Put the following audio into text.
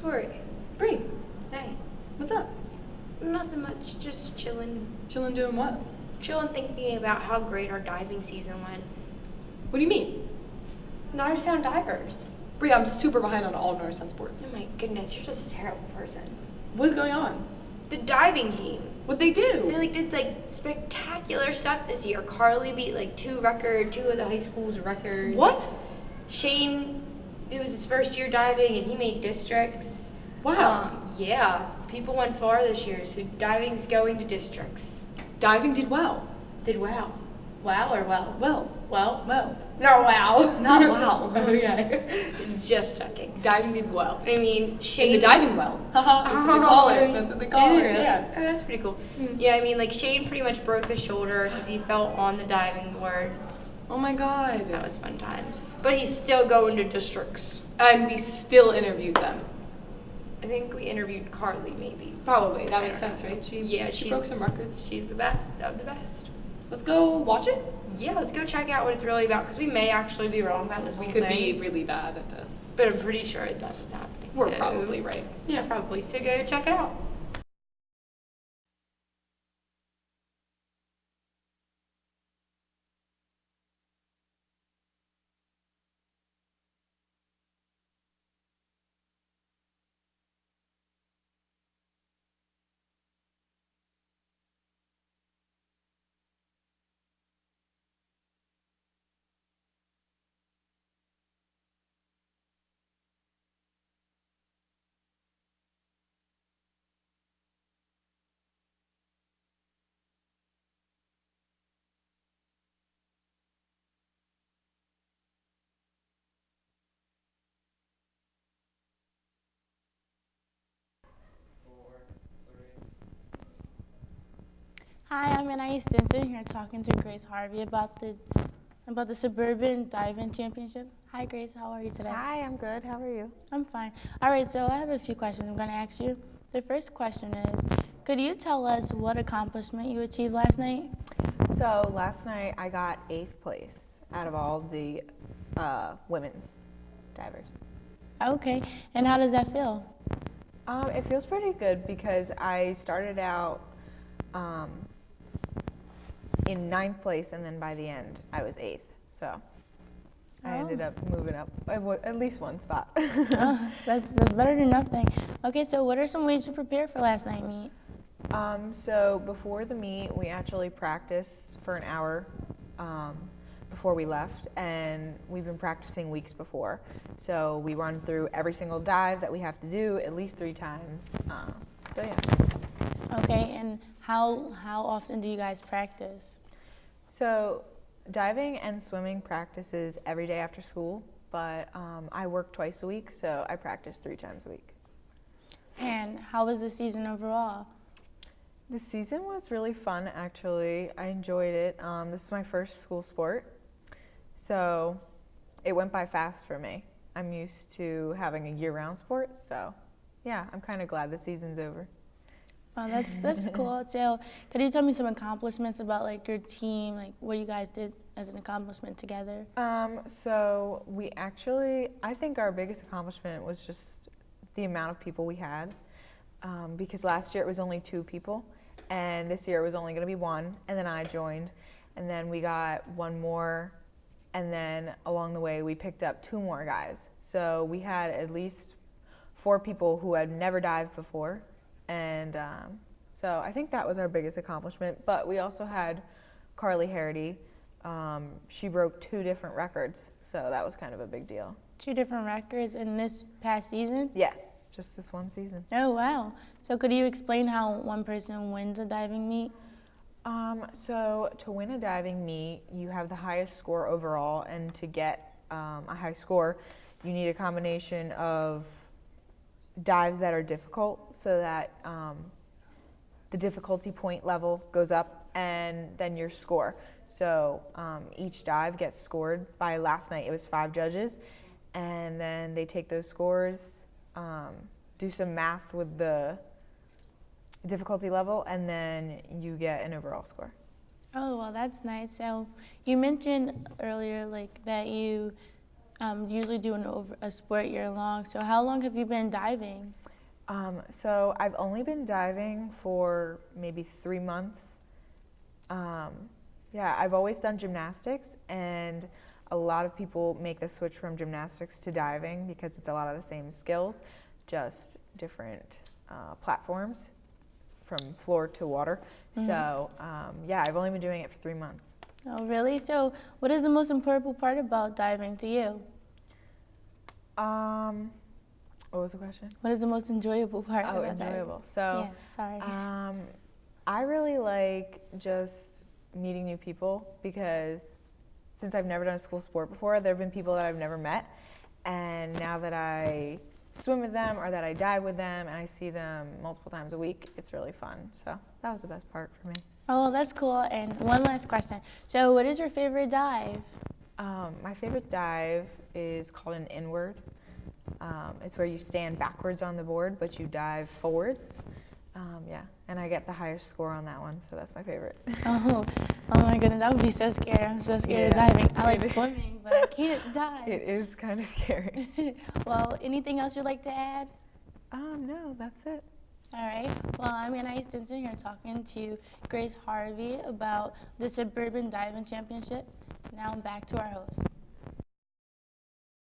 Tori. Bree, Hey. what's up? Nothing much, just chilling. Chillin' doing what? Chilling thinking about how great our diving season went. What do you mean? Norristown divers. Bree, I'm super behind on all of Norristown sports. Oh my goodness, you're just a terrible person. What's going on? The diving team. What'd they do? They did spectacular stuff this year. Carly beat two of the high school's records. What? Shane, it was his first year diving and he made districts. Wow. Yeah, people went far this year, so diving's going to districts. Diving did well. Did well. Wow or well? Well. Well. No, wow. Not wow. Okay. Just checking. Diving did well. I mean, Shane. In the diving well. Haha, that's what they call it. That's what they call it. Really? Yeah. Oh, that's pretty cool. Yeah, I mean, Shane pretty much broke his shoulder because he fell on the diving board. Oh my god. That was fun times. But he's still going to districts. And we still interviewed them. I think we interviewed Carly, maybe. Probably. That makes sense, right? She broke some records. She's the best of the best. Let's go watch it. Yeah, let's go check out what it's really about, because we may actually be wrong about this whole thing. We could be really bad at this. But I'm pretty sure that's what's happening. We're probably right. Yeah, probably. So go check it out. Hi, I'm Anais Stinson here talking to Grace Harvey about the Suburban Diving Championship. Hi, Grace. How are you today? Hi, I'm good. How are you? I'm fine. All right, so I have a few questions I'm going to ask you. The first question is, could you tell us what accomplishment you achieved last night? So last night I got 8th place out of all the women's divers. Okay, and how does that feel? It feels pretty good because I started out in 9th place, and then by the end I was 8th. So I ended up moving up at least one spot. Oh, that's better than nothing. Okay, so what are some ways to prepare for last night's meet? So before the meet, we actually practiced for an hour before we left, and we've been practicing weeks before. So we run through every single dive that we have to do at least 3 times. So yeah. Okay, and how often do you guys practice? So diving and swimming practices every day after school, but I work twice a week, so I practice 3 times a week. And how was the season overall? The season was really fun, actually. I enjoyed it. This is my first school sport, so it went by fast for me. I'm used to having a year-round sport, so yeah, I'm kind of glad the season's over. Oh, that's cool. So, could you tell me some accomplishments about your team, what you guys did as an accomplishment together? So I think our biggest accomplishment was just the amount of people we had, because last year it was only 2 people, and this year it was only going to be 1, and then I joined, and then we got 1 more, and then along the way we picked up 2 more guys. So we had at least 4 people who had never dived before. And so I think that was our biggest accomplishment. But we also had Carly Harity. She broke 2 different records, so that was kind of a big deal. 2 different records in this past season? Yes, just this one season. Oh, wow. So could you explain how one person wins a diving meet? So to win a diving meet, you have the highest score overall, and to get a high score, you need a combination of dives that are difficult, so that the difficulty point level goes up, and then your score. So each dive gets scored by, last night it was 5 judges, and then they take those scores, do some math with the difficulty level, and then you get an overall score. Oh, well, that's nice. So you mentioned earlier that you usually do a sport year long. So how long have you been diving? So I've only been diving for maybe 3 months. Yeah, I've always done gymnastics, and a lot of people make the switch from gymnastics to diving because it's a lot of the same skills, just different platforms from floor to water. So yeah, I've only been doing it for 3 months. Oh, really? So what is the most important part about diving to you? What was the question? What is the most enjoyable part Oh, about diving? enjoyable. So, Yeah, sorry. I really like just meeting new people because since I've never done a school sport before, there have been people that I've never met. And now that I swim with them or that I dive with them and I see them multiple times a week, it's really fun. So that was the best part for me. Oh, that's cool. And one last question. So what is your favorite dive? My favorite dive is called an inward. It's where you stand backwards on the board, but you dive forwards. Yeah, and I get the highest score on that one, so that's my favorite. Oh my goodness, that would be so scary. I'm so scared of Yeah. diving. I like swimming, but I can't dive. It is kind of scary. Well, anything else you'd like to add? No, that's it. All right. Well, I'm Anna Stinson here talking to Grace Harvey about the Suburban Diving Championship. Now back to our host.